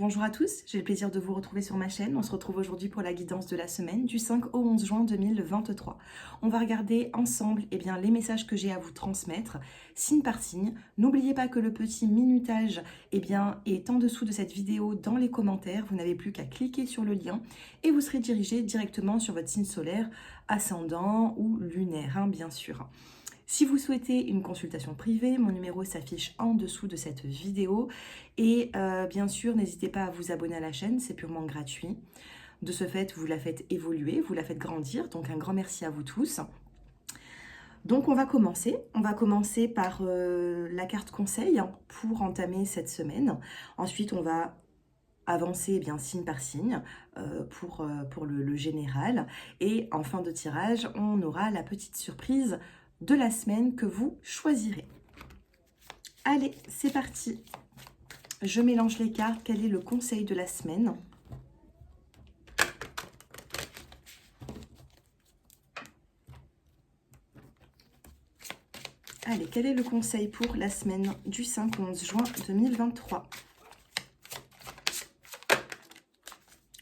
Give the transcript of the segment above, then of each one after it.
Bonjour à tous, j'ai le plaisir de vous retrouver sur ma chaîne. On se retrouve aujourd'hui pour la guidance de la semaine du 5 au 11 juin 2023. On va regarder ensemble les messages que j'ai à vous transmettre, signe par signe. N'oubliez pas que le petit minutage est en dessous de cette vidéo dans les commentaires. Vous n'avez plus qu'à cliquer sur le lien et vous serez dirigé directement sur votre signe solaire, ascendant ou lunaire, bien sûr. Si vous souhaitez une consultation privée, mon numéro s'affiche en dessous de cette vidéo. Et bien sûr, n'hésitez pas à vous abonner à la chaîne, c'est purement gratuit. De ce fait, vous la faites évoluer, vous la faites grandir. Donc un grand merci à vous tous. Donc on va commencer. On va commencer par la carte conseil pour entamer cette semaine. Ensuite, on va avancer signe par signe pour le général. Et en fin de tirage, on aura la petite surprise de la semaine que vous choisirez. Allez, c'est parti. Je mélange les cartes. Quel est le conseil de la semaine? Allez, quel est le conseil pour la semaine du 5 au 11 juin 2023?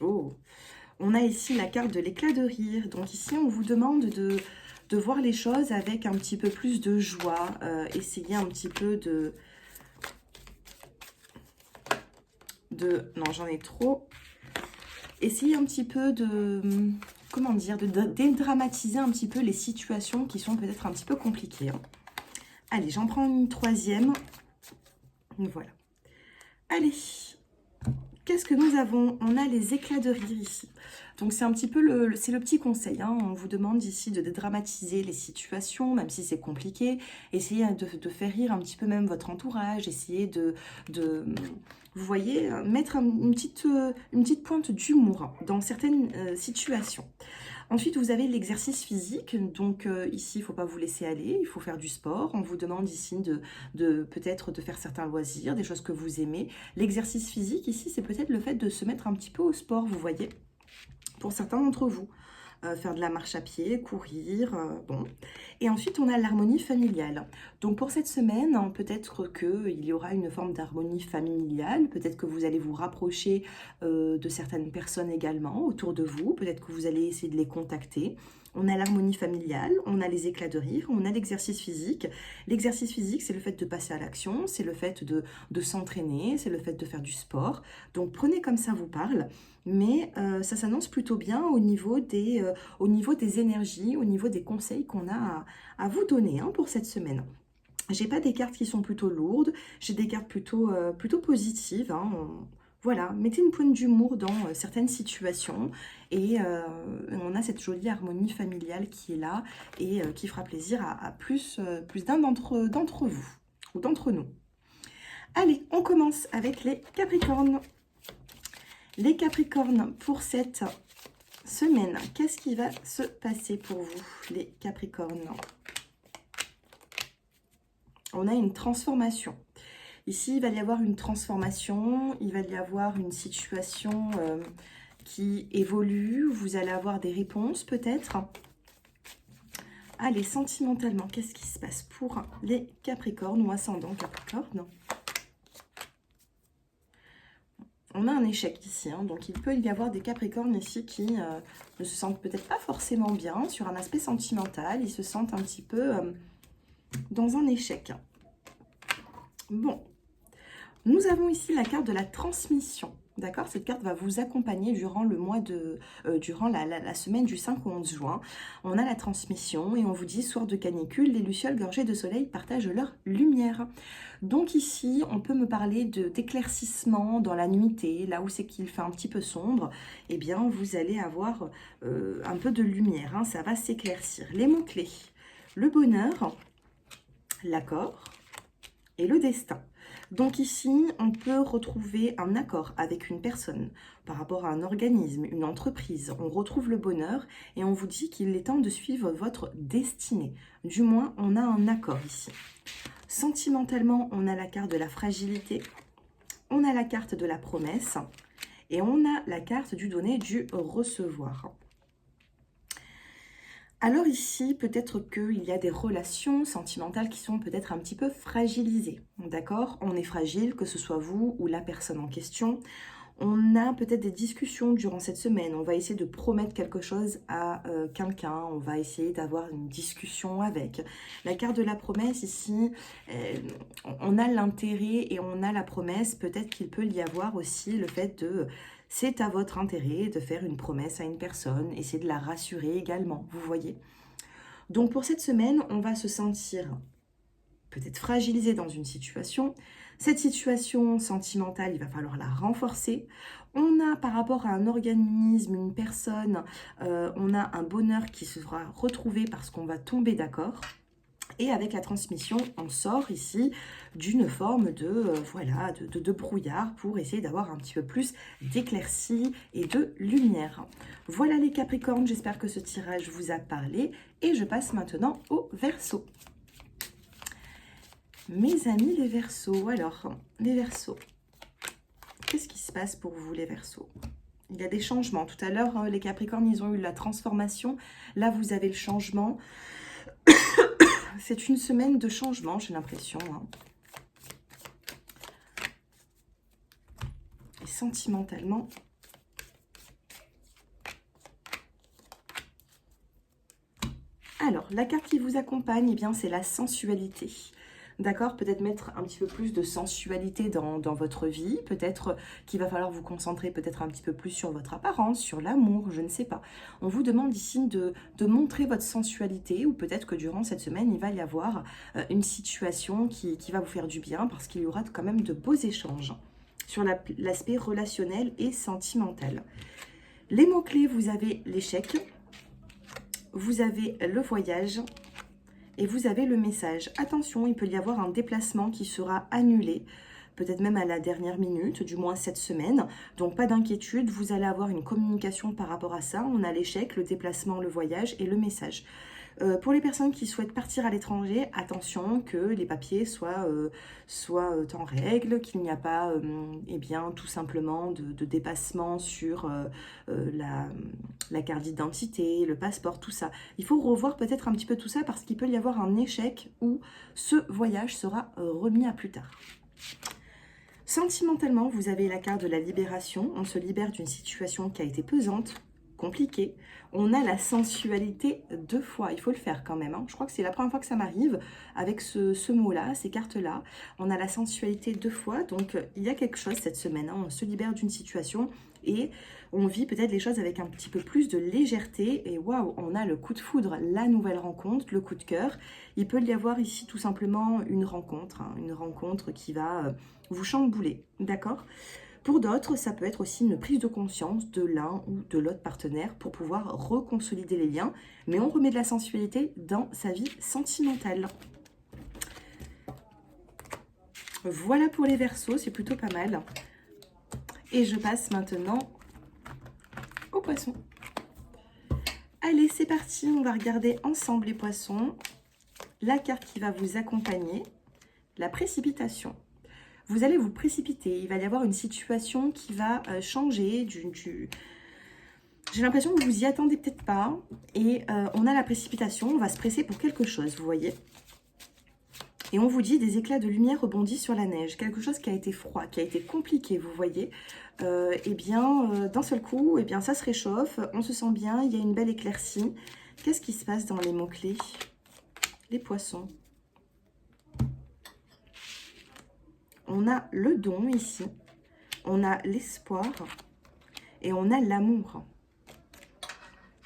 Oh, on a ici la carte de l'éclat de rire. Donc ici, on vous demande de voir les choses avec un petit peu plus de joie. Essayez un petit peu non, j'en ai trop. Essayez un petit peu comment dire, de dédramatiser un petit peu les situations qui sont peut-être un petit peu compliquées. Allez, j'en prends une troisième. Voilà. Allez, qu'est-ce que nous avons? On a les éclats de rire ici. Donc c'est un petit peu le petit conseil. On vous demande ici de dédramatiser les situations, même si c'est compliqué. Essayez de faire rire un petit peu même votre entourage. Essayez vous voyez, mettre une petite pointe d'humour dans certaines situations. Ensuite, vous avez l'exercice physique. Donc ici, il ne faut pas vous laisser aller, il faut faire du sport. On vous demande ici peut-être de faire certains loisirs, des choses que vous aimez. L'exercice physique ici, c'est peut-être le fait de se mettre un petit peu au sport, vous voyez, pour certains d'entre vous. Faire de la marche à pied, courir, bon. Et ensuite, on a l'harmonie familiale. Donc, pour cette semaine, peut-être qu'il y aura une forme d'harmonie familiale. Peut-être que vous allez vous rapprocher de certaines personnes également autour de vous. Peut-être que vous allez essayer de les contacter. On a l'harmonie familiale, on a les éclats de rire, on a l'exercice physique. L'exercice physique, c'est le fait de passer à l'action, c'est le fait de s'entraîner, c'est le fait de faire du sport. Donc, prenez comme ça vous parle. Mais ça s'annonce plutôt bien au niveau des énergies, au niveau des conseils qu'on a à vous donner pour cette semaine. J'ai pas des cartes qui sont plutôt lourdes, j'ai des cartes plutôt positives. Voilà, mettez une pointe d'humour dans certaines situations et on a cette jolie harmonie familiale qui est là et qui fera plaisir à plus d'un d'entre vous ou d'entre nous. Allez, on commence avec les Capricornes. Les Capricornes, pour cette semaine, qu'est-ce qui va se passer pour vous, les Capricornes? On a une transformation. Ici, il va y avoir une transformation, il va y avoir une situation qui évolue, vous allez avoir des réponses peut-être. Allez, sentimentalement, qu'est-ce qui se passe pour les Capricornes ou ascendant Capricorne? On a un échec ici, donc il peut y avoir des Capricornes ici qui ne se sentent peut-être pas forcément bien sur un aspect sentimental. Ils se sentent un petit peu dans un échec. Bon, nous avons ici la carte de la transmission. D'accord, cette carte va vous accompagner durant le mois durant la semaine du 5 au 11 juin. On a la transmission et on vous dit, soir de canicule, les lucioles gorgées de soleil partagent leur lumière. Donc ici, on peut me parler d'éclaircissement dans la nuitée, là où c'est qu'il fait un petit peu sombre. Eh bien, vous allez avoir un peu de lumière, ça va s'éclaircir. Les mots-clés, le bonheur, l'accord et le destin. Donc ici, on peut retrouver un accord avec une personne par rapport à un organisme, une entreprise. On retrouve le bonheur et on vous dit qu'il est temps de suivre votre destinée. Du moins, on a un accord ici. Sentimentalement, on a la carte de la fragilité, on a la carte de la promesse et on a la carte du donner, du recevoir. Alors ici, peut-être qu'il y a des relations sentimentales qui sont peut-être un petit peu fragilisées, d'accord? On est fragile, que ce soit vous ou la personne en question. On a peut-être des discussions durant cette semaine. On va essayer de promettre quelque chose à quelqu'un. On va essayer d'avoir une discussion avec. La carte de la promesse ici, on a l'intérêt et on a la promesse. Peut-être qu'il peut y avoir aussi le fait de... C'est à votre intérêt de faire une promesse à une personne. Essayer de la rassurer également, vous voyez. Donc pour cette semaine, on va se sentir peut-être fragilisé dans une situation. Cette situation sentimentale, il va falloir la renforcer. On a par rapport à un organisme, une personne, on a un bonheur qui sera retrouvé parce qu'on va tomber d'accord. Et avec la transmission, on sort ici d'une forme de, voilà, de brouillard pour essayer d'avoir un petit peu plus d'éclaircie et de lumière. Voilà les Capricornes, j'espère que ce tirage vous a parlé. Et je passe maintenant au Verseau. Mes amis les Verseaux, alors, les Verseaux, qu'est-ce qui se passe pour vous les Verseaux? Il y a des changements. Tout à l'heure, les Capricornes, ils ont eu la transformation. Là, vous avez le changement. C'est une semaine de changement, j'ai l'impression. Et sentimentalement... Alors, la carte qui vous accompagne, eh bien, c'est la sensualité. D'accord, peut-être mettre un petit peu plus de sensualité dans votre vie. Peut-être qu'il va falloir vous concentrer peut-être un petit peu plus sur votre apparence, sur l'amour, je ne sais pas. On vous demande ici de montrer votre sensualité ou peut-être que durant cette semaine, il va y avoir une situation qui va vous faire du bien parce qu'il y aura quand même de beaux échanges sur l'aspect relationnel et sentimental. Les mots-clés, vous avez l'échec, vous avez le voyage... Et vous avez le message. Attention, il peut y avoir un déplacement qui sera annulé, peut-être même à la dernière minute, du moins cette semaine. Donc pas d'inquiétude, vous allez avoir une communication par rapport à ça. On a l'échec, le déplacement, le voyage et le message. Pour les personnes qui souhaitent partir à l'étranger, attention que les papiers soient en règle, qu'il n'y a pas eh bien, tout simplement de dépassement sur la carte d'identité, le passeport, tout ça. Il faut revoir peut-être un petit peu tout ça parce qu'il peut y avoir un échec où ce voyage sera remis à plus tard. Sentimentalement, vous avez la carte de la libération. On se libère d'une situation qui a été pesante, compliqué. On a la sensualité 2 fois. Il faut le faire quand même. Je crois que c'est la première fois que ça m'arrive avec ce mot-là, ces cartes-là. On a la sensualité 2 fois. Donc, il y a quelque chose cette semaine. On se libère d'une situation et on vit peut-être les choses avec un petit peu plus de légèreté. Et waouh, on a le coup de foudre, la nouvelle rencontre, le coup de cœur. Il peut y avoir ici tout simplement une rencontre qui va vous chambouler. D'accord ? Pour d'autres, ça peut être aussi une prise de conscience de l'un ou de l'autre partenaire pour pouvoir reconsolider les liens. Mais on remet de la sensualité dans sa vie sentimentale. Voilà pour les Verseaux, c'est plutôt pas mal. Et je passe maintenant aux Poissons. Allez, c'est parti, on va regarder ensemble les Poissons. La carte qui va vous accompagner, la précipitation. Vous allez vous précipiter, il va y avoir une situation qui va changer. J'ai l'impression que vous y attendez peut-être pas. Et on a la précipitation, on va se presser pour quelque chose, vous voyez. Et on vous dit des éclats de lumière rebondissent sur la neige. Quelque chose qui a été froid, qui a été compliqué, vous voyez. Eh bien, d'un seul coup, eh bien, ça se réchauffe, on se sent bien, il y a une belle éclaircie. Qu'est-ce qui se passe dans les mots-clés? Les Poissons. On a le don ici, on a l'espoir et on a l'amour.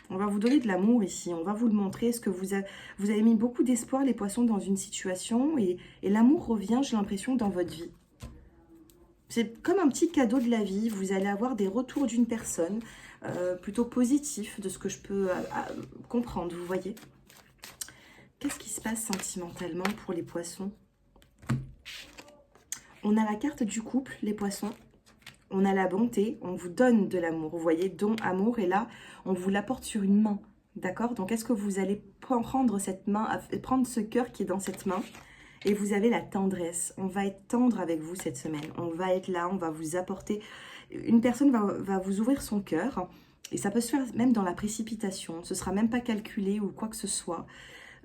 On va vous donner de l'amour ici, on va vous le montrer. Est-ce que vous avez mis beaucoup d'espoir, les Poissons, dans une situation et l'amour revient, j'ai l'impression, dans votre vie. C'est comme un petit cadeau de la vie. Vous allez avoir des retours d'une personne plutôt positifs, de ce que je peux comprendre, vous voyez. Qu'est-ce qui se passe sentimentalement pour les Poissons? On a la carte du couple, les Poissons. On a la bonté, on vous donne de l'amour. Vous voyez, don, amour, et là, on vous l'apporte sur une main. D'accord? Donc, est-ce que vous allez prendre cette main, prendre ce cœur qui est dans cette main, et vous avez la tendresse. On va être tendre avec vous cette semaine. On va être là, on va vous apporter. Une personne va vous ouvrir son cœur, et ça peut se faire même dans la précipitation. Ce ne sera même pas calculé ou quoi que ce soit.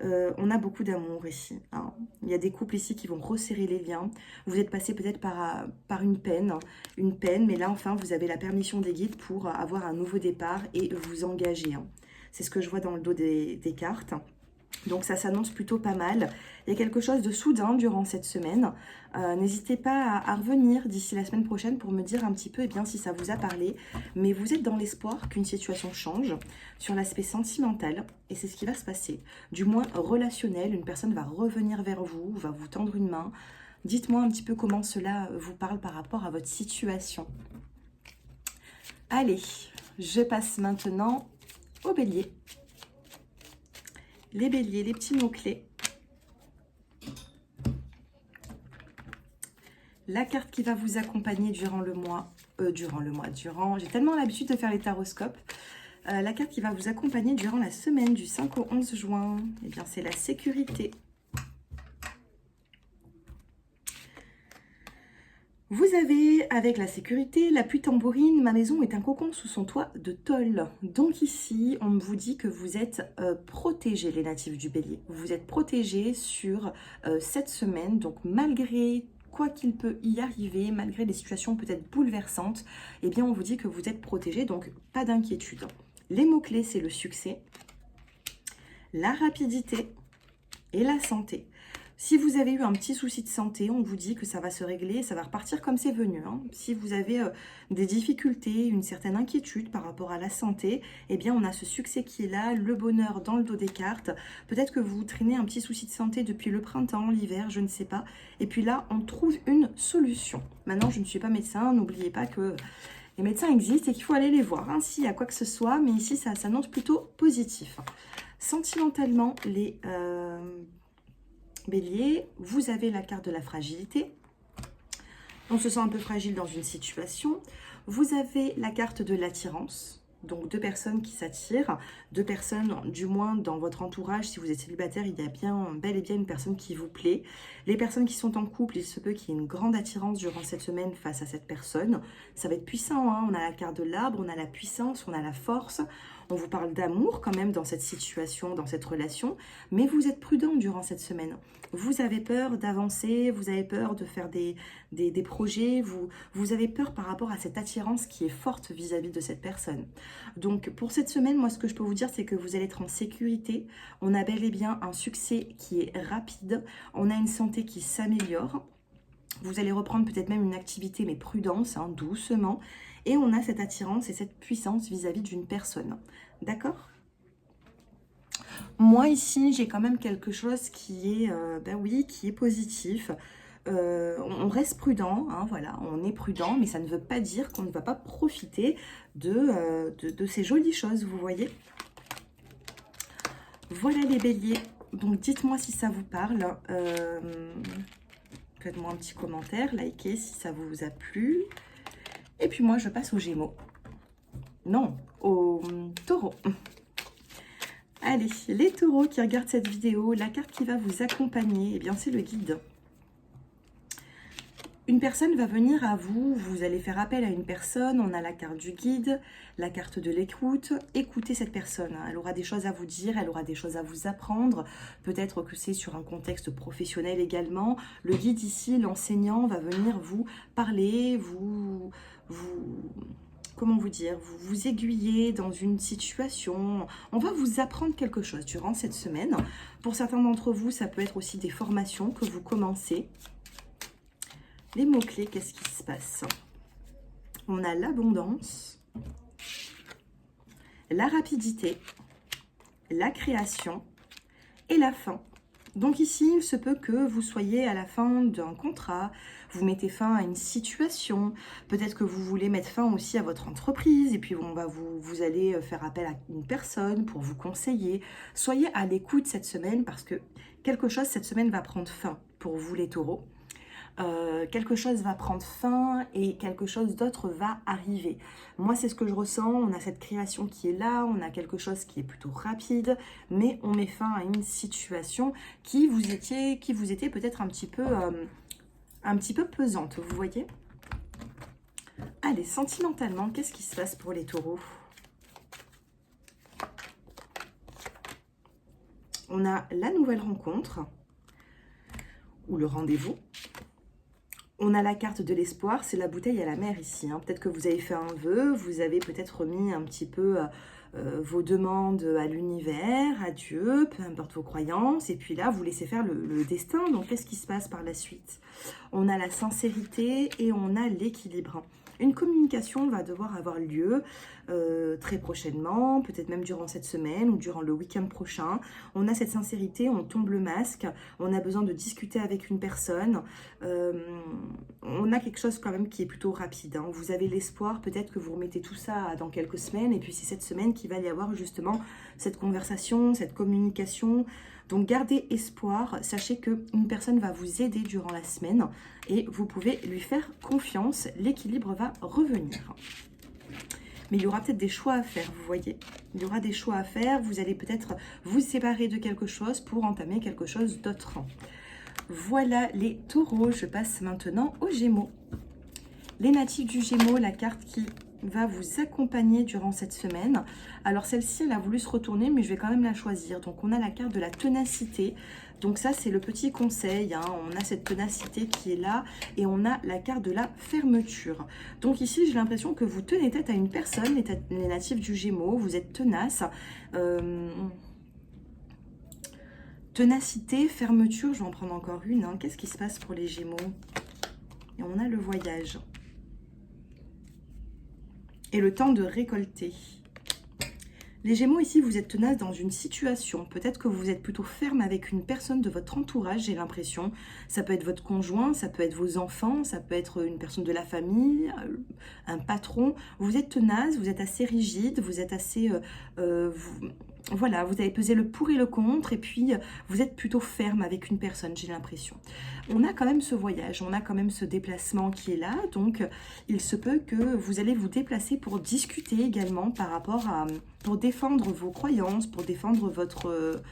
On a beaucoup d'amour ici, hein. Il y a des couples ici qui vont resserrer les liens. Vous êtes passé peut-être par une peine, mais là, enfin, vous avez la permission des guides pour avoir un nouveau départ et vous engager, hein. C'est ce que je vois dans le dos des cartes. Donc ça s'annonce plutôt pas mal. Il y a quelque chose de soudain durant cette semaine. N'hésitez pas à revenir d'ici la semaine prochaine pour me dire un petit peu eh bien, si ça vous a parlé. Mais vous êtes dans l'espoir qu'une situation change sur l'aspect sentimental. Et c'est ce qui va se passer. Du moins relationnel, une personne va revenir vers vous, va vous tendre une main. Dites-moi un petit peu comment cela vous parle par rapport à votre situation. Allez, je passe maintenant au bélier. Les béliers, les petits mots-clés. La carte qui va vous accompagner durant le mois. J'ai tellement l'habitude de faire les taroscopes. La carte qui va vous accompagner durant la semaine du 5 au 11 juin. Eh bien, c'est la sécurité. Vous avez, avec la sécurité, la pluie tambourine, ma maison est un cocon sous son toit de tôle. Donc ici, on vous dit que vous êtes protégés, les natifs du bélier. Vous êtes protégés sur cette semaine, donc malgré quoi qu'il peut y arriver, malgré des situations peut-être bouleversantes, eh bien on vous dit que vous êtes protégés, donc pas d'inquiétude. Les mots-clés, c'est le succès, la rapidité et la santé. Si vous avez eu un petit souci de santé, on vous dit que ça va se régler, ça va repartir comme c'est venu, hein. Si vous avez des difficultés, une certaine inquiétude par rapport à la santé, eh bien on a ce succès qui est là, le bonheur dans le dos des cartes. Peut-être que vous traînez un petit souci de santé depuis le printemps, l'hiver, je ne sais pas. Et puis là, on trouve une solution. Maintenant, je ne suis pas médecin, n'oubliez pas que les médecins existent et qu'il faut aller les voir, hein, s'il y a quoi que ce soit, mais ici, ça s'annonce plutôt positif. Sentimentalement, les bélier, vous avez la carte de la fragilité. On se sent un peu fragile dans une situation. Vous avez la carte de l'attirance. Donc deux personnes qui s'attirent, deux personnes du moins dans votre entourage. Si vous êtes célibataire, il y a bien, bel et bien une personne qui vous plaît. Les personnes qui sont en couple, il se peut qu'il y ait une grande attirance durant cette semaine face à cette personne. Ça va être puissant, hein. On a la carte de l'arbre, on a la puissance, on a la force. On vous parle d'amour quand même dans cette situation, dans cette relation, mais vous êtes prudent durant cette semaine. Vous avez peur d'avancer, vous avez peur de faire des projets, vous avez peur par rapport à cette attirance qui est forte vis-à-vis de cette personne. Donc pour cette semaine, moi ce que je peux vous dire, c'est que vous allez être en sécurité. On a bel et bien un succès qui est rapide, on a une santé qui s'améliore. Vous allez reprendre peut-être même une activité, mais prudence, hein, doucement. Et on a cette attirance et cette puissance vis-à-vis d'une personne. D'accord ? Moi, ici, j'ai quand même quelque chose qui est, qui est positif. On reste prudent, hein, voilà, on est prudent, mais ça ne veut pas dire qu'on ne va pas profiter de ces jolies choses, vous voyez ? Voilà les béliers. Donc, dites-moi si ça vous parle. Faites-moi un petit commentaire, likez si ça vous a plu. Et puis moi, je passe aux Gémeaux. Non, aux Taureaux. Allez, les Taureaux qui regardent cette vidéo, la carte qui va vous accompagner, eh bien c'est le guide. Une personne va venir à vous, vous allez faire appel à une personne, on a la carte du guide, la carte de l'écoute. Écoutez cette personne, hein. Elle aura des choses à vous dire, elle aura des choses à vous apprendre. Peut-être que c'est sur un contexte professionnel également. Le guide ici, l'enseignant, va venir vous parler, comment vous dire, vous aiguiller dans une situation. On va vous apprendre quelque chose durant cette semaine. Pour certains d'entre vous, ça peut être aussi des formations que vous commencez. Les mots-clés, qu'est-ce qui se passe? On a l'abondance, la rapidité, la création et la fin. Donc ici, il se peut que vous soyez à la fin d'un contrat, vous mettez fin à une situation, peut-être que vous voulez mettre fin aussi à votre entreprise, et puis vous allez faire appel à une personne pour vous conseiller. Soyez à l'écoute cette semaine, parce que quelque chose cette semaine va prendre fin pour vous les taureaux. Quelque chose va prendre fin et quelque chose d'autre va arriver. Moi, c'est ce que je ressens. On a cette création qui est là, on a quelque chose qui est plutôt rapide, mais on met fin à une situation qui vous était peut-être un petit peu pesante, vous voyez? Allez, sentimentalement, qu'est-ce qui se passe pour les taureaux? On a la nouvelle rencontre ou le rendez-vous. On a la carte de l'espoir, c'est la bouteille à la mer ici. Hein. Peut-être que vous avez fait un vœu, vous avez peut-être remis un petit peu vos demandes à l'univers, à Dieu, peu importe vos croyances. Et puis là, vous laissez faire le destin. Donc, qu'est-ce qui se passe par la suite? On a la sincérité et on a l'équilibre. Une communication va devoir avoir lieu très prochainement, peut-être même durant cette semaine ou durant le week-end prochain. On a cette sincérité, on tombe le masque, on a besoin de discuter avec une personne. On a quelque chose quand même qui est plutôt rapide. Hein. Vous avez l'espoir, peut-être que vous remettez tout ça dans quelques semaines et puis c'est cette semaine qu'il va y avoir justement cette conversation, cette communication. Donc gardez espoir, sachez qu'une personne va vous aider durant la semaine et vous pouvez lui faire confiance, l'équilibre va revenir. Mais il y aura peut-être des choix à faire, vous voyez. Il y aura des choix à faire, vous allez peut-être vous séparer de quelque chose pour entamer quelque chose d'autre. Voilà les taureaux, je passe maintenant aux Gémeaux. Les natifs du Gémeaux, la carte qui va vous accompagner durant cette semaine. Alors celle-ci, elle a voulu se retourner, mais je vais quand même la choisir. Donc on a la carte de la ténacité. Donc ça, c'est le petit conseil. Hein. On a cette ténacité qui est là et on a la carte de la fermeture. Donc ici, j'ai l'impression que vous tenez tête à une personne, les natifs du Gémeaux. Vous êtes tenace. Ténacité, fermeture, je vais en prendre encore une. Hein. Qu'est-ce qui se passe pour les Gémeaux? Et on a le voyage. Et le temps de récolter. Les Gémeaux, ici, vous êtes tenace dans une situation. Peut-être que vous êtes plutôt ferme avec une personne de votre entourage, j'ai l'impression. Ça peut être votre conjoint, ça peut être vos enfants, ça peut être une personne de la famille, un patron. Vous êtes tenace, vous êtes assez rigide, vous êtes assez... voilà, vous avez pesé le pour et le contre et puis vous êtes plutôt ferme avec une personne, j'ai l'impression. On a quand même ce voyage, on a quand même ce déplacement qui est là, donc il se peut que vous allez vous déplacer pour discuter également par rapport à... pour défendre vos croyances, pour défendre votre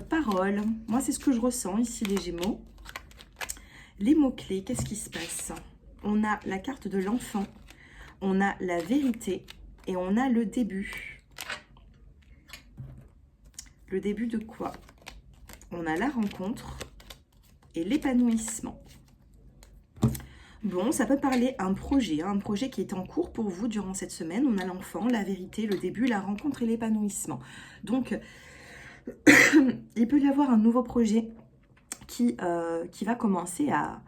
parole. Moi, c'est ce que je ressens ici, les Gémeaux. Les mots-clés, qu'est-ce qui se passe? On a la carte de l'enfant, on a la vérité et on a le début. Le début de quoi? On a la rencontre et l'épanouissement. Bon, ça peut parler un projet qui est en cours pour vous durant cette semaine. On a l'enfant, la vérité, le début, la rencontre et l'épanouissement. Donc, il peut y avoir un nouveau projet qui va commencer à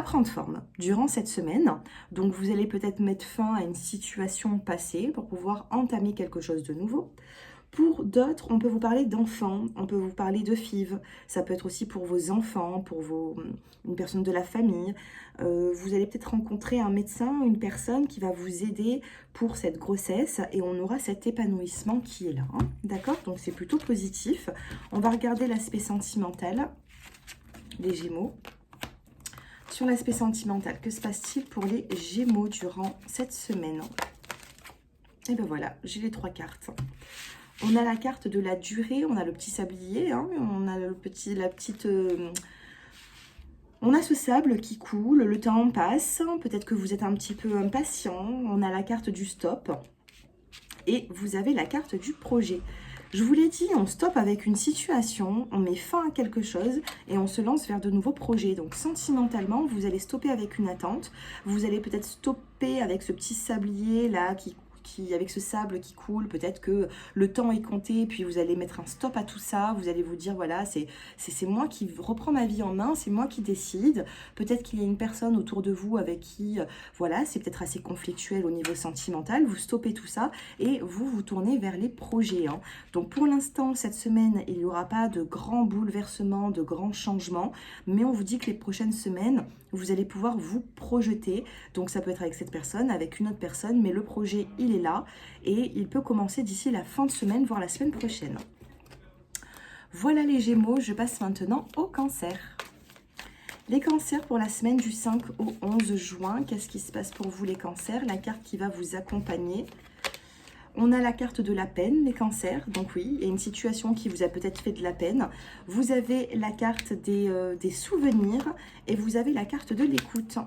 prendre forme durant cette semaine. Donc, vous allez peut-être mettre fin à une situation passée pour pouvoir entamer quelque chose de nouveau. Pour d'autres, on peut vous parler d'enfants, on peut vous parler de FIV. Ça peut être aussi pour vos enfants, pour une personne de la famille. Vous allez peut-être rencontrer un médecin, une personne qui va vous aider pour cette grossesse et on aura cet épanouissement qui est là. Hein. D'accord? Donc c'est plutôt positif. On va regarder l'aspect sentimental, les Gémeaux. Sur l'aspect sentimental, que se passe-t-il pour les Gémeaux durant cette semaine? Et ben voilà, j'ai les 3 cartes. On a la carte de la durée, on a le petit sablier, hein, on a on a ce sable qui coule, le temps passe, peut-être que vous êtes un petit peu impatient, on a la carte du stop et vous avez la carte du projet. Je vous l'ai dit, on stoppe avec une situation, on met fin à quelque chose et on se lance vers de nouveaux projets. Donc sentimentalement, vous allez stopper avec une attente, vous allez peut-être stopper avec ce petit sablier là avec ce sable qui coule, peut-être que le temps est compté, puis vous allez mettre un stop à tout ça, vous allez vous dire, voilà, c'est moi qui reprends ma vie en main, c'est moi qui décide. Peut-être qu'il y a une personne autour de vous avec qui, voilà, c'est peut-être assez conflictuel au niveau sentimental, vous stoppez tout ça et vous tournez vers les projets. Hein. Donc pour l'instant, cette semaine, il n'y aura pas de grands bouleversements, de grands changements, mais on vous dit que les prochaines semaines, vous allez pouvoir vous projeter. Donc ça peut être avec cette personne, avec une autre personne, mais le projet, il est là et il peut commencer d'ici la fin de semaine, voire la semaine prochaine. Voilà les Gémeaux, je passe maintenant au Cancer. Les Cancers pour la semaine du 5 au 11 juin, qu'est-ce qui se passe pour vous les Cancers? La carte qui va vous accompagner. On a la carte de la peine, les Cancers. Donc oui, il y a une situation qui vous a peut-être fait de la peine. Vous avez la carte des souvenirs et vous avez la carte de l'écoute.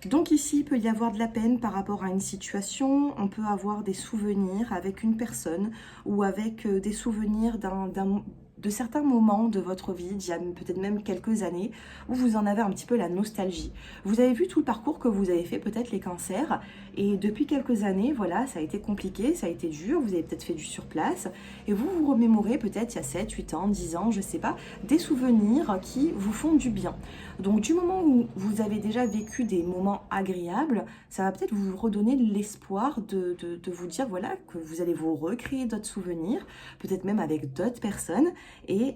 Donc ici, il peut y avoir de la peine par rapport à une situation, on peut avoir des souvenirs avec une personne ou avec des souvenirs de certains moments de votre vie, d'il y a peut-être même quelques années, où vous en avez un petit peu la nostalgie. Vous avez vu tout le parcours que vous avez fait, peut-être les cancers, et depuis quelques années, voilà, ça a été compliqué, ça a été dur, vous avez peut-être fait du surplace, et vous vous remémorez peut-être il y a 7, 8 ans, 10 ans, je sais pas, des souvenirs qui vous font du bien. Donc du moment où vous avez déjà vécu des moments agréables, ça va peut-être vous redonner l'espoir de vous dire voilà que vous allez vous recréer d'autres souvenirs, peut-être même avec d'autres personnes, mais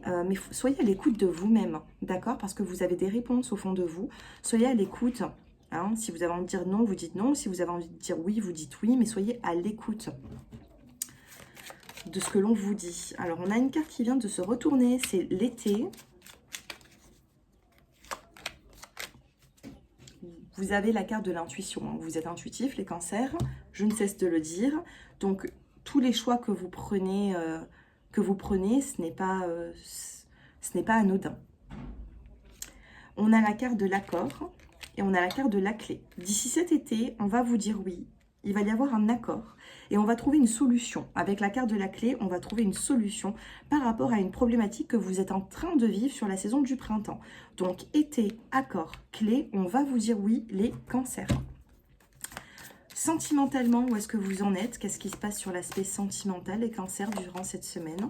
soyez à l'écoute de vous-même, d'accord? Parce que vous avez des réponses au fond de vous, soyez à l'écoute. Hein, si vous avez envie de dire non, vous dites non. Si vous avez envie de dire oui, vous dites oui, mais soyez à l'écoute de ce que l'on vous dit. Alors, on a une carte qui vient de se retourner, c'est l'été. Vous avez la carte de l'intuition, hein. Vous êtes intuitif, les cancers, je ne cesse de le dire. Donc, tous les choix que vous prenez, ce n'est pas anodin. On a la carte de l'accord et on a la carte de la clé. D'ici cet été, on va vous dire oui, il va y avoir un accord et on va trouver une solution. Avec la carte de la clé, on va trouver une solution par rapport à une problématique que vous êtes en train de vivre sur la saison du printemps. Donc, été, accord, clé, on va vous dire oui, les cancers. Sentimentalement, où est-ce que vous en êtes? Qu'est-ce qui se passe sur l'aspect sentimental, les cancers, durant cette semaine?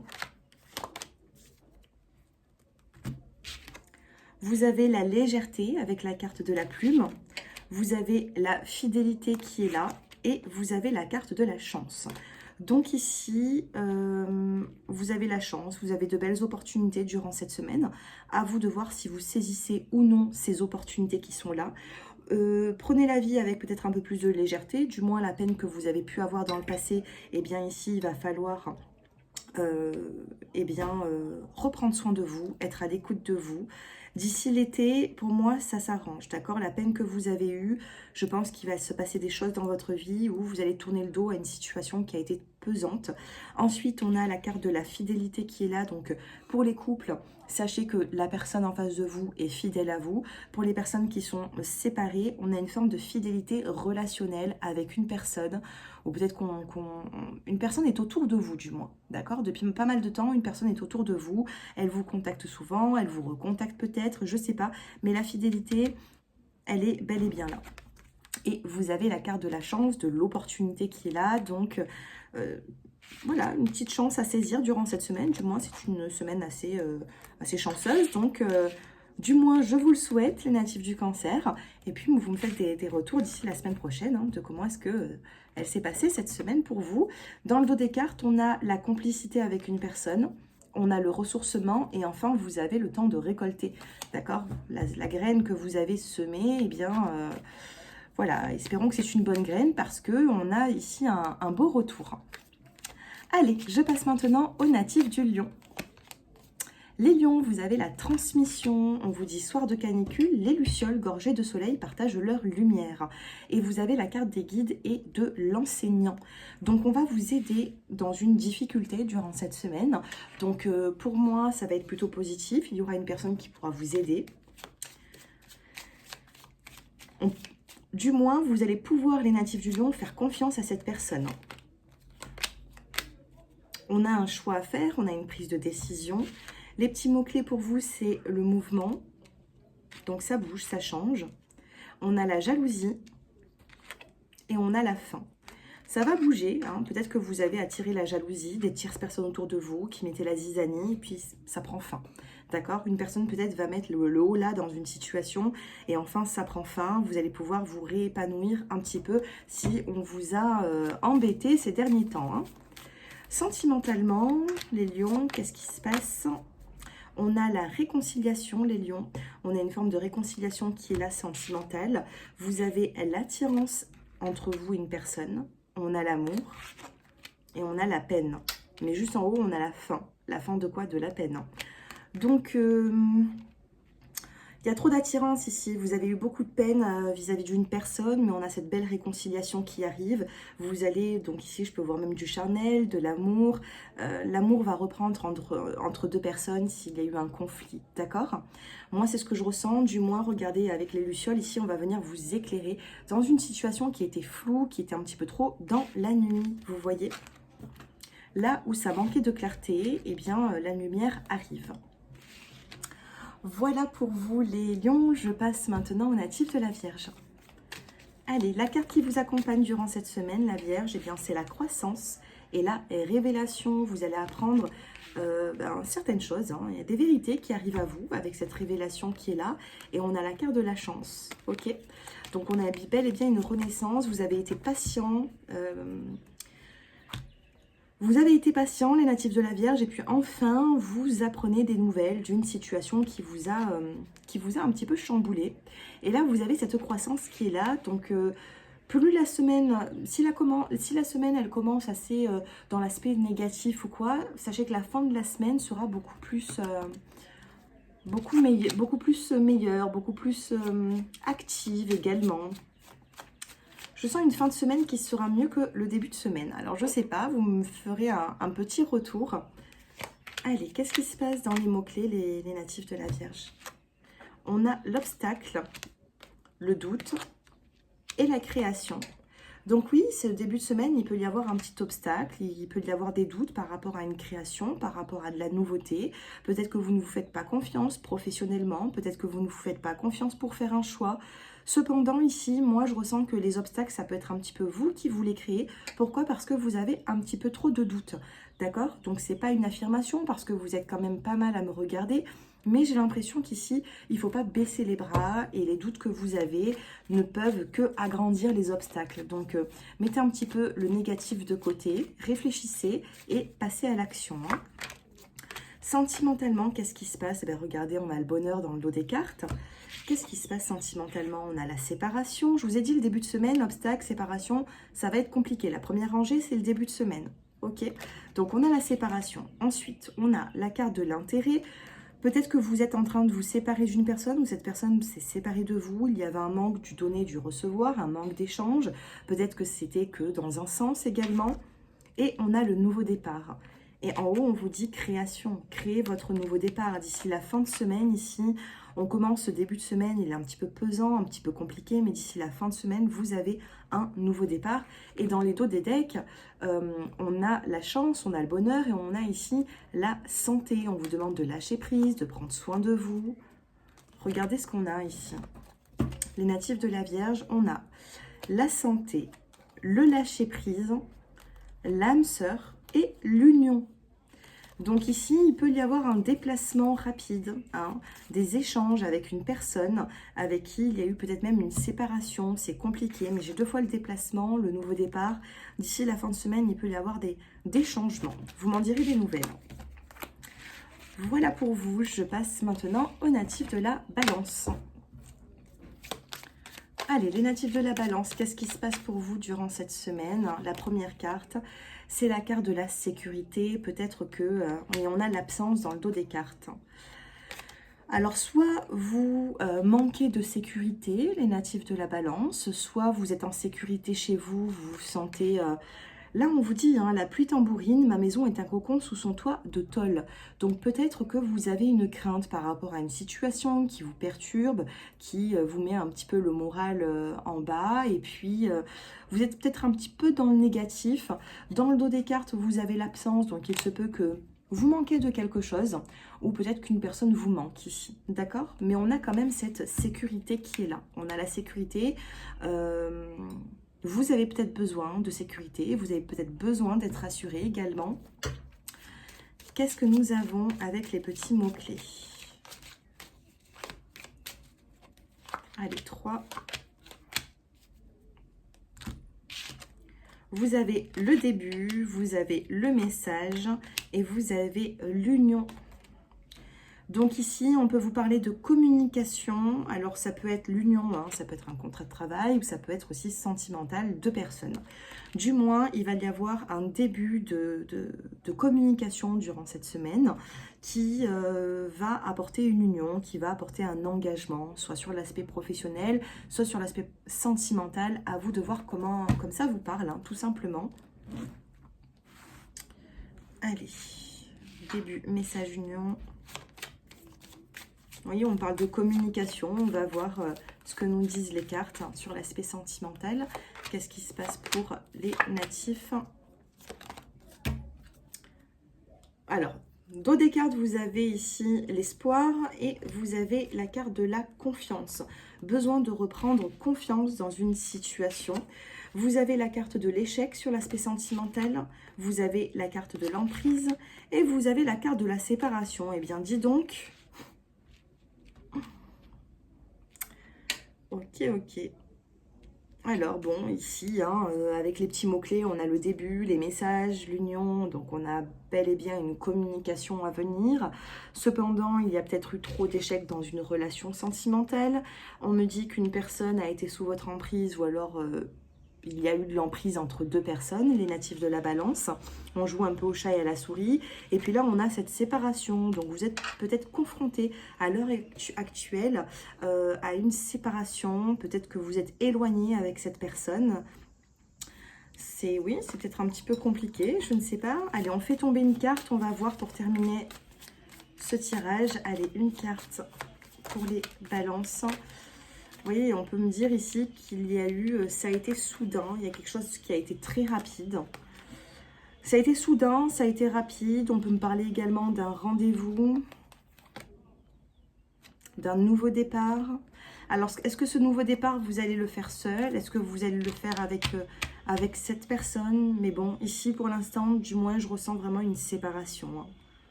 Vous avez la légèreté avec la carte de la plume. Vous avez la fidélité qui est là. Et vous avez la carte de la chance. Donc ici, vous avez la chance, vous avez de belles opportunités durant cette semaine. À vous de voir si vous saisissez ou non ces opportunités qui sont là. Prenez la vie avec peut-être un peu plus de légèreté, du moins la peine que vous avez pu avoir dans le passé. Eh bien ici, il va falloir reprendre soin de vous, être à l'écoute de vous. D'ici l'été, pour moi, ça s'arrange, d'accord? La peine que vous avez eue, je pense qu'il va se passer des choses dans votre vie où vous allez tourner le dos à une situation qui a été pesante. Ensuite, on a la carte de la fidélité qui est là. Donc, pour les couples, sachez que la personne en face de vous est fidèle à vous. Pour les personnes qui sont séparées, on a une forme de fidélité relationnelle avec une personne, ou peut-être une personne est autour de vous, du moins, d'accord? Depuis pas mal de temps, une personne est autour de vous. Elle vous contacte souvent, elle vous recontacte peut-être, je sais pas. Mais la fidélité, elle est bel et bien là. Et vous avez la carte de la chance, de l'opportunité qui est là. Donc, voilà, une petite chance à saisir durant cette semaine. Du moins, c'est une semaine assez chanceuse. Donc, du moins, je vous le souhaite, les natifs du cancer. Et puis, vous me faites des retours d'ici la semaine prochaine, hein, de comment est-ce que elle s'est passée cette semaine pour vous. Dans le dos des cartes, on a la complicité avec une personne. On a le ressourcement et enfin, vous avez le temps de récolter. D'accord? La graine que vous avez semée, eh bien, voilà, espérons que c'est une bonne graine parce qu'on a ici un beau retour. Allez, je passe maintenant aux natifs du lion. Les lions, vous avez la transmission, on vous dit soir de canicule, les lucioles gorgées de soleil partagent leur lumière. Et vous avez la carte des guides et de l'enseignant. Donc on va vous aider dans une difficulté durant cette semaine. Donc pour moi, ça va être plutôt positif, il y aura une personne qui pourra vous aider. Du moins, vous allez pouvoir, les natifs du lion, faire confiance à cette personne. On a un choix à faire, on a une prise de décision. Les petits mots-clés pour vous, c'est le mouvement. Donc ça bouge, ça change. On a la jalousie et on a la faim. Ça va bouger, hein. Peut-être que vous avez attiré la jalousie, des tierces personnes autour de vous qui mettaient la zizanie, et puis ça prend fin. D'accord? Une personne peut-être va mettre le haut là dans une situation, et enfin ça prend fin. Vous allez pouvoir vous réépanouir un petit peu si on vous a embêté ces derniers temps, hein. Sentimentalement, les lions, qu'est-ce qui se passe? On a la réconciliation, les lions. On a une forme de réconciliation qui est là, sentimentale. Vous avez l'attirance entre vous et une personne. On a l'amour et on a la peine. Mais juste en haut, on a la fin. La fin de quoi? De la peine. Donc, Il y a trop d'attirance ici, vous avez eu beaucoup de peine vis-à-vis d'une personne, mais on a cette belle réconciliation qui arrive. Vous allez, donc ici je peux voir même du charnel, de l'amour. L'amour va reprendre entre deux personnes s'il y a eu un conflit, d'accord? Moi c'est ce que je ressens, du moins regardez avec les lucioles, ici on va venir vous éclairer dans une situation qui était floue, qui était un petit peu trop dans la nuit, vous voyez? Là où ça manquait de clarté, eh bien la lumière arrive. Voilà pour vous les lions, je passe maintenant au natif de la Vierge. Allez, la carte qui vous accompagne durant cette semaine, la Vierge, eh bien c'est la croissance et la révélation. Vous allez apprendre certaines choses, hein. Il y a des vérités qui arrivent à vous avec cette révélation qui est là. Et on a la carte de la chance, ok? Donc on a bel et bien une renaissance, vous avez été patient. Vous avez été patient, les natifs de la Vierge, et puis enfin, vous apprenez des nouvelles d'une situation qui vous a un petit peu chamboulé. Et là, vous avez cette croissance qui est là. Donc, plus la semaine, si la semaine, elle commence assez dans l'aspect négatif ou quoi, sachez que la fin de la semaine sera beaucoup plus meilleure, beaucoup plus active également. Je sens une fin de semaine qui sera mieux que le début de semaine. Alors, je ne sais pas, vous me ferez un petit retour. Allez, qu'est-ce qui se passe dans les mots-clés, les natifs de la Vierge? On a l'obstacle, le doute et la création. Donc oui, ce début de semaine, il peut y avoir un petit obstacle, il peut y avoir des doutes par rapport à une création, par rapport à de la nouveauté. Peut-être que vous ne vous faites pas confiance professionnellement, peut-être que vous ne vous faites pas confiance pour faire un choix. Cependant, ici, moi, je ressens que les obstacles, ça peut être un petit peu vous qui vous les créez. Pourquoi? Parce que vous avez un petit peu trop de doutes, d'accord? Donc, c'est pas une affirmation parce que vous êtes quand même pas mal à me regarder. Mais j'ai l'impression qu'ici, il ne faut pas baisser les bras et les doutes que vous avez ne peuvent que agrandir les obstacles. Donc, mettez un petit peu le négatif de côté, réfléchissez et passez à l'action, hein. Sentimentalement, qu'est-ce qui se passe? Eh bien, regardez, on a le bonheur dans le dos des cartes. Qu'est-ce qui se passe sentimentalement? On a la séparation. Je vous ai dit, le début de semaine, obstacle, séparation, ça va être compliqué. La première rangée, c'est le début de semaine. Ok? Donc, on a la séparation. Ensuite, on a la carte de l'intérêt. Peut-être que vous êtes en train de vous séparer d'une personne ou cette personne s'est séparée de vous. Il y avait un manque du donner, du recevoir, un manque d'échange. Peut-être que c'était que dans un sens également. Et on a le nouveau départ. Et en haut, on vous dit création. Créez votre nouveau départ. D'ici la fin de semaine, ici, on commence ce début de semaine. Il est un petit peu pesant, un petit peu compliqué. Mais d'ici la fin de semaine, vous avez un nouveau départ. Et dans les dos des decks, on a la chance, on a le bonheur et on a ici la santé. On vous demande de lâcher prise, de prendre soin de vous. Regardez ce qu'on a ici. Les natifs de la Vierge, on a la santé, le lâcher prise, l'âme sœur et l'union. Donc ici, il peut y avoir un déplacement rapide, hein, des échanges avec une personne avec qui il y a eu peut-être même une séparation. C'est compliqué, mais j'ai deux fois le déplacement, le nouveau départ. D'ici la fin de semaine, il peut y avoir des changements. Vous m'en direz des nouvelles. Voilà pour vous. Je passe maintenant aux natifs de la Balance. Allez, les natifs de la Balance, qu'est-ce qui se passe pour vous durant cette semaine? La première carte, c'est la carte de la sécurité. Peut-être que on a l'absence dans le dos des cartes. Alors, soit vous manquez de sécurité, les natifs de la Balance, soit vous êtes en sécurité chez vous, vous vous sentez... Là, on vous dit, hein, la pluie tambourine, ma maison est un cocon sous son toit de tôle. Donc, peut-être que vous avez une crainte par rapport à une situation qui vous perturbe, qui vous met un petit peu le moral en bas. Et puis, vous êtes peut-être un petit peu dans le négatif. Dans le dos des cartes, vous avez l'absence. Donc, il se peut que vous manquez de quelque chose. Ou peut-être qu'une personne vous manque ici. D'accord? Mais on a quand même cette sécurité qui est là. On a la sécurité... Vous avez peut-être besoin de sécurité, vous avez peut-être besoin d'être rassuré également. Qu'est-ce que nous avons avec les petits mots-clés? Allez, 3. Vous avez le début, vous avez le message et vous avez l'union. Donc ici, on peut vous parler de communication. Alors ça peut être l'union, hein, ça peut être un contrat de travail ou ça peut être aussi sentimental de personnes. Du moins, il va y avoir un début de communication durant cette semaine qui va apporter une union, qui va apporter un engagement, soit sur l'aspect professionnel, soit sur l'aspect sentimental. À vous de voir comment, comme ça vous parle, hein, tout simplement. Allez, début, message union. Vous voyez, on parle de communication. On va voir ce que nous disent les cartes hein, sur l'aspect sentimental. Qu'est-ce qui se passe pour les natifs? Alors, dos des cartes, vous avez ici l'espoir et vous avez la carte de la confiance. Besoin de reprendre confiance dans une situation. Vous avez la carte de l'échec sur l'aspect sentimental. Vous avez la carte de l'emprise et vous avez la carte de la séparation. Eh bien, dis donc... Ok, ok. Alors bon, ici, hein, avec les petits mots-clés, on a le début, les messages, l'union, donc on a bel et bien une communication à venir. Cependant, il y a peut-être eu trop d'échecs dans une relation sentimentale. On me dit qu'une personne a été sous votre emprise ou alors... il y a eu de l'emprise entre deux personnes, les natifs de la balance. On joue un peu au chat et à la souris. Et puis là, on a cette séparation. Donc, vous êtes peut-être confronté à l'heure actuelle à une séparation. Peut-être que vous êtes éloigné avec cette personne. Oui, c'est peut-être un petit peu compliqué. Je ne sais pas. Allez, on fait tomber une carte. On va voir pour terminer ce tirage. Allez, une carte pour les balances. Vous voyez, on peut me dire ici qu'il y a eu, ça a été soudain, il y a quelque chose qui a été très rapide. Ça a été soudain, ça a été rapide, on peut me parler également d'un rendez-vous, d'un nouveau départ. Alors, est-ce que ce nouveau départ, vous allez le faire seul? Est-ce que vous allez le faire avec cette personne? Mais bon, ici, pour l'instant, du moins, je ressens vraiment une séparation, hein.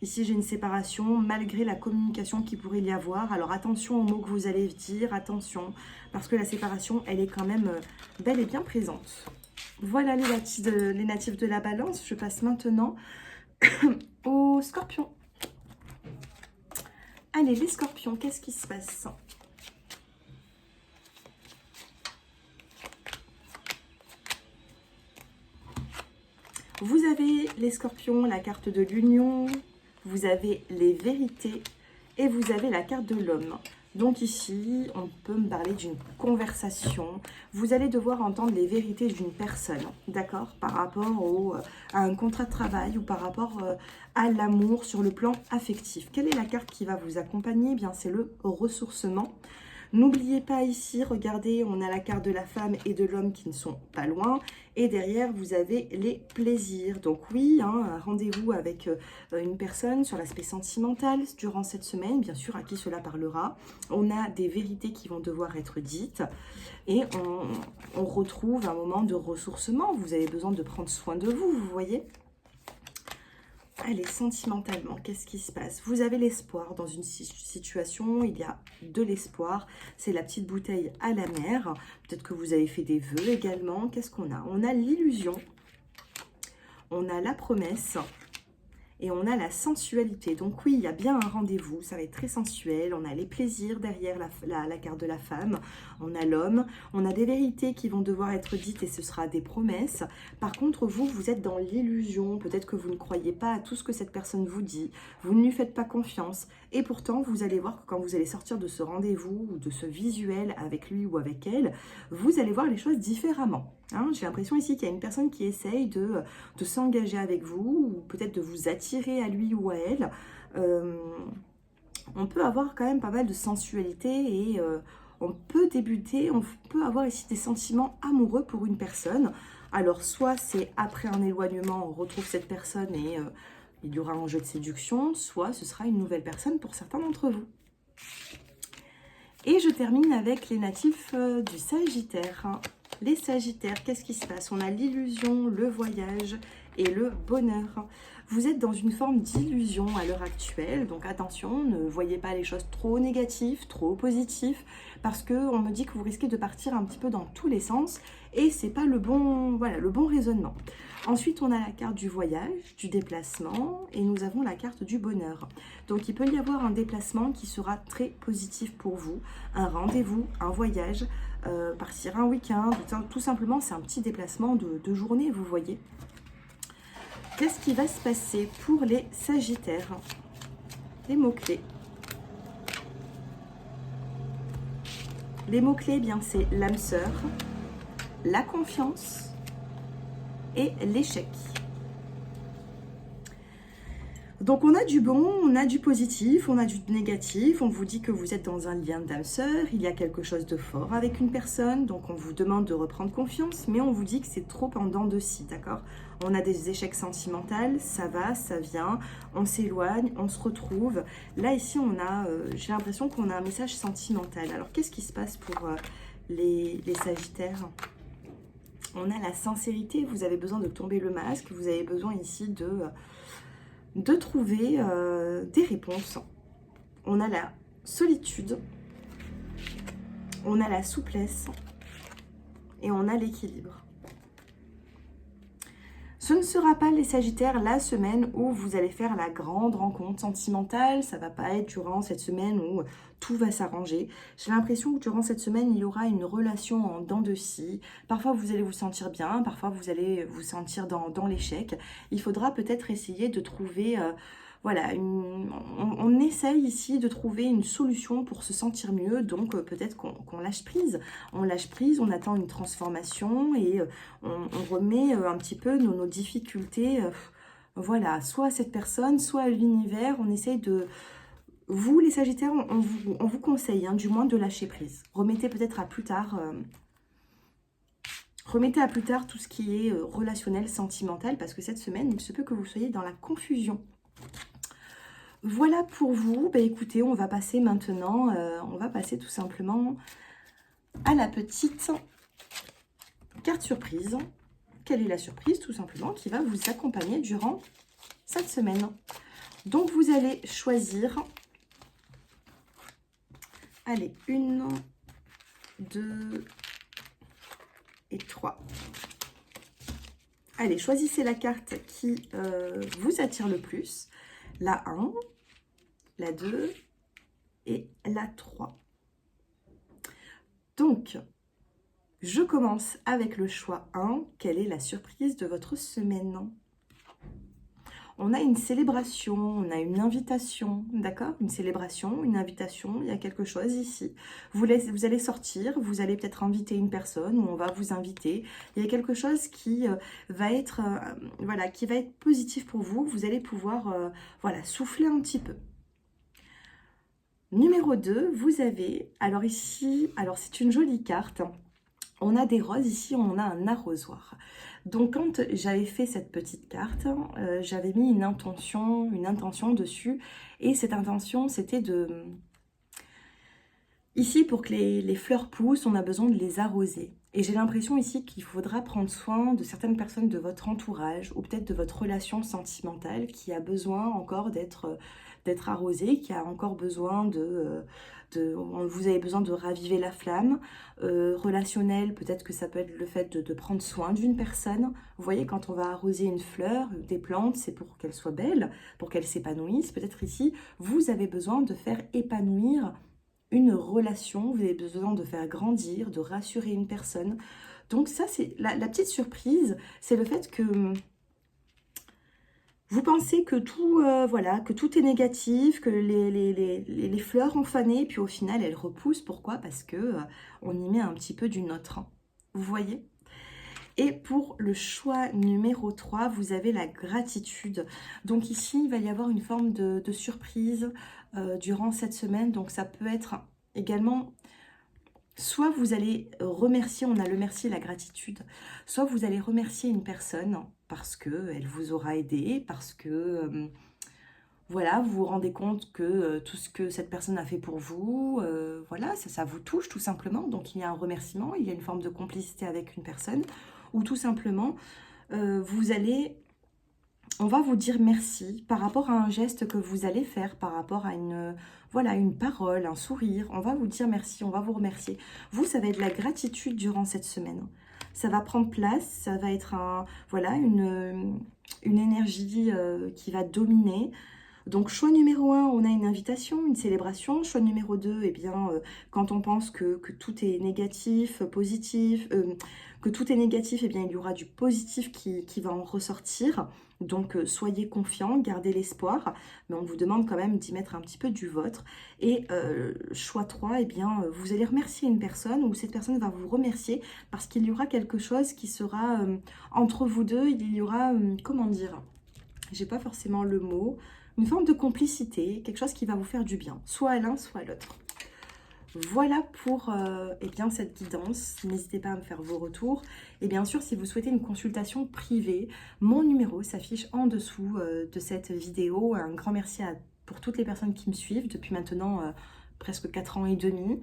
Ici, j'ai une séparation malgré la communication qu'il pourrait y avoir. Alors, attention aux mots que vous allez dire, attention, parce que la séparation, elle est quand même bel et bien présente. Voilà les natifs de la balance. Je passe maintenant aux scorpions. Allez, les scorpions, qu'est-ce qui se passe? Vous avez les scorpions, la carte de l'union. Vous avez les vérités et vous avez la carte de l'homme. Donc ici, on peut me parler d'une conversation. Vous allez devoir entendre les vérités d'une personne, d'accord? Par rapport à un contrat de travail ou par rapport à l'amour sur le plan affectif. Quelle est la carte qui va vous accompagner? Eh bien, c'est le ressourcement. N'oubliez pas ici, regardez, on a la carte de la femme et de l'homme qui ne sont pas loin. Et derrière, vous avez les plaisirs. Donc oui, hein, un rendez-vous avec une personne sur l'aspect sentimental durant cette semaine, bien sûr, à qui cela parlera. On a des vérités qui vont devoir être dites. Et on retrouve un moment de ressourcement. Vous avez besoin de prendre soin de vous, vous voyez ? Allez, sentimentalement, qu'est-ce qui se passe? Vous avez l'espoir dans une situation, il y a de l'espoir. C'est la petite bouteille à la mer. Peut-être que vous avez fait des vœux également. Qu'est-ce qu'on a? On a l'illusion, on a la promesse et on a la sensualité. Donc oui, il y a bien un rendez-vous, ça va être très sensuel. On a les plaisirs derrière la carte de la femme. On a l'homme, on a des vérités qui vont devoir être dites et ce sera des promesses. Par contre, vous êtes dans l'illusion. Peut-être que vous ne croyez pas à tout ce que cette personne vous dit. Vous ne lui faites pas confiance. Et pourtant, vous allez voir que quand vous allez sortir de ce rendez-vous ou de ce visuel avec lui ou avec elle, vous allez voir les choses différemment. Hein, j'ai l'impression ici qu'il y a une personne qui essaye de s'engager avec vous ou peut-être de vous attirer à lui ou à elle. On peut avoir quand même pas mal de sensualité et on peut avoir ici des sentiments amoureux pour une personne. Alors soit c'est après un éloignement, on retrouve cette personne et il y aura un jeu de séduction, soit ce sera une nouvelle personne pour certains d'entre vous. Et je termine avec les natifs du Sagittaire. Les Sagittaires, qu'est-ce qui se passe? On a l'illusion, le voyage et le bonheur. Vous êtes dans une forme d'illusion à l'heure actuelle, donc attention, ne voyez pas les choses trop négatives, trop positives, parce qu'on me dit que vous risquez de partir un petit peu dans tous les sens, et c'est pas le bon, voilà, le bon raisonnement. Ensuite, on a la carte du voyage, du déplacement, et nous avons la carte du bonheur. Donc, il peut y avoir un déplacement qui sera très positif pour vous, un rendez-vous, un voyage, partir un week-end, tout simplement, c'est un petit déplacement de journée, vous voyez. Qu'est-ce qui va se passer pour les Sagittaires? Les mots-clés. Les mots-clés, eh bien, c'est l'âme sœur, la confiance et l'échec. Donc on a du bon, on a du positif, on a du négatif, on vous dit que vous êtes dans un lien d'âme sœur, il y a quelque chose de fort avec une personne, donc on vous demande de reprendre confiance, mais on vous dit que c'est trop en dents de scie, d'accord? On a des échecs sentimentaux, ça va, ça vient, on s'éloigne, on se retrouve. Là ici on a, j'ai l'impression qu'on a un message sentimental. Alors qu'est-ce qui se passe pour les Sagittaires? On a la sincérité, vous avez besoin de tomber le masque, vous avez besoin ici de trouver des réponses. On a la solitude, on a la souplesse et on a l'équilibre. Ce ne sera pas les Sagittaires la semaine où vous allez faire la grande rencontre sentimentale. Ça va pas être durant cette semaine où tout va s'arranger. J'ai l'impression que durant cette semaine, il y aura une relation en dents de scie. Parfois, vous allez vous sentir bien. Parfois, vous allez vous sentir dans l'échec. Il faudra peut-être essayer de trouver... voilà, on essaye ici de trouver une solution pour se sentir mieux, donc peut-être qu'on lâche prise. On lâche prise, on attend une transformation et on remet un petit peu nos difficultés, voilà, soit à cette personne, soit à l'univers. On essaye de... Vous, les Sagittaires, on vous conseille, hein, du moins de lâcher prise. Remettez peut-être à plus tard... remettez à plus tard tout ce qui est relationnel, sentimental, parce que cette semaine, il se peut que vous soyez dans la confusion. Voilà pour vous. Bah, écoutez, on va passer maintenant, on va passer tout simplement à la petite carte surprise. Quelle est la surprise, tout simplement, qui va vous accompagner durant cette semaine? Donc, vous allez choisir, allez, 1, 2 et 3. Allez, choisissez la carte qui vous attire le plus. La 1, la 2 et la 3. Donc, je commence avec le choix 1. Quelle est la surprise de votre semaine? On a une célébration, on a une invitation, d'accord? Une célébration, une invitation, il y a quelque chose ici. Vous allez sortir, vous allez peut-être inviter une personne ou on va vous inviter. Il y a quelque chose qui va être, voilà, qui va être positif pour vous. Vous allez pouvoir, voilà, souffler un petit peu. Numéro 2, vous avez, alors ici, alors c'est une jolie carte. On a des roses, ici on a un arrosoir. Donc quand j'avais fait cette petite carte, j'avais mis une intention dessus. Et cette intention, c'était de... Ici, pour que les fleurs poussent, on a besoin de les arroser. Et j'ai l'impression ici qu'il faudra prendre soin de certaines personnes de votre entourage ou peut-être de votre relation sentimentale qui a besoin encore d'être arrosée, qui a encore besoin vous avez besoin de raviver la flamme. Relationnel, peut-être que ça peut être le fait de prendre soin d'une personne. Vous voyez, quand on va arroser une fleur, des plantes, c'est pour qu'elles soient belles, pour qu'elles s'épanouissent. Peut-être ici, vous avez besoin de faire épanouir une relation, vous avez besoin de faire grandir, de rassurer une personne. Donc ça, c'est la petite surprise, c'est le fait que vous pensez que tout, voilà, que tout est négatif, que les fleurs ont fané, puis au final, elles repoussent. Pourquoi? Parce que on y met un petit peu du nôtre. Vous voyez? Et pour le choix numéro 3, vous avez la gratitude. Donc ici, il va y avoir une forme de surprise durant cette semaine. Donc ça peut être également... Soit vous allez remercier, on a le merci et la gratitude, soit vous allez remercier une personne parce qu'elle vous aura aidé, parce que voilà, vous vous rendez compte que tout ce que cette personne a fait pour vous, voilà, ça vous touche tout simplement. Donc il y a un remerciement, il y a une forme de complicité avec une personne, ou tout simplement, on va vous dire merci par rapport à un geste que vous allez faire, par rapport à voilà, une parole, un sourire. On va vous dire merci, on va vous remercier. Vous, ça va être la gratitude durant cette semaine. Ça va prendre place, ça va être voilà, une énergie qui va dominer. Donc, choix numéro 1, on a une invitation, une célébration. Choix numéro 2, eh bien, quand on pense que tout est négatif, positif, que tout est négatif, eh bien, il y aura du positif qui va en ressortir. Donc, soyez confiants, gardez l'espoir, mais on vous demande quand même d'y mettre un petit peu du vôtre. Et choix 3, eh bien, vous allez remercier une personne ou cette personne va vous remercier parce qu'il y aura quelque chose qui sera entre vous deux. Il y aura, comment dire, j'ai pas forcément le mot, une forme de complicité, quelque chose qui va vous faire du bien, soit à l'un, soit à l'autre. Voilà pour eh bien, cette guidance. N'hésitez pas à me faire vos retours. Et bien sûr, si vous souhaitez une consultation privée, mon numéro s'affiche en dessous de cette vidéo. Un grand merci pour toutes les personnes qui me suivent depuis maintenant presque 4 ans et demi.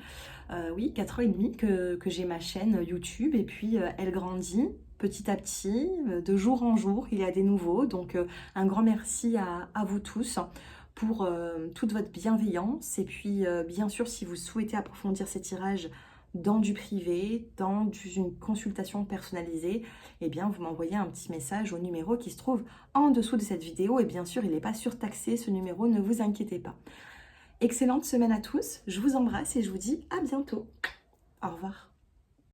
Oui, 4 ans et demi que j'ai ma chaîne YouTube et puis elle grandit petit à petit, de jour en jour, il y a des nouveaux. Donc un grand merci à vous tous pour toute votre bienveillance. Et puis bien sûr, si vous souhaitez approfondir ces tirages dans du privé, dans une consultation personnalisée, eh bien vous m'envoyez un petit message au numéro qui se trouve en dessous de cette vidéo. Et bien sûr, il n'est pas surtaxé ce numéro, ne vous inquiétez pas. Excellente semaine à tous, je vous embrasse et je vous dis à bientôt. Au revoir.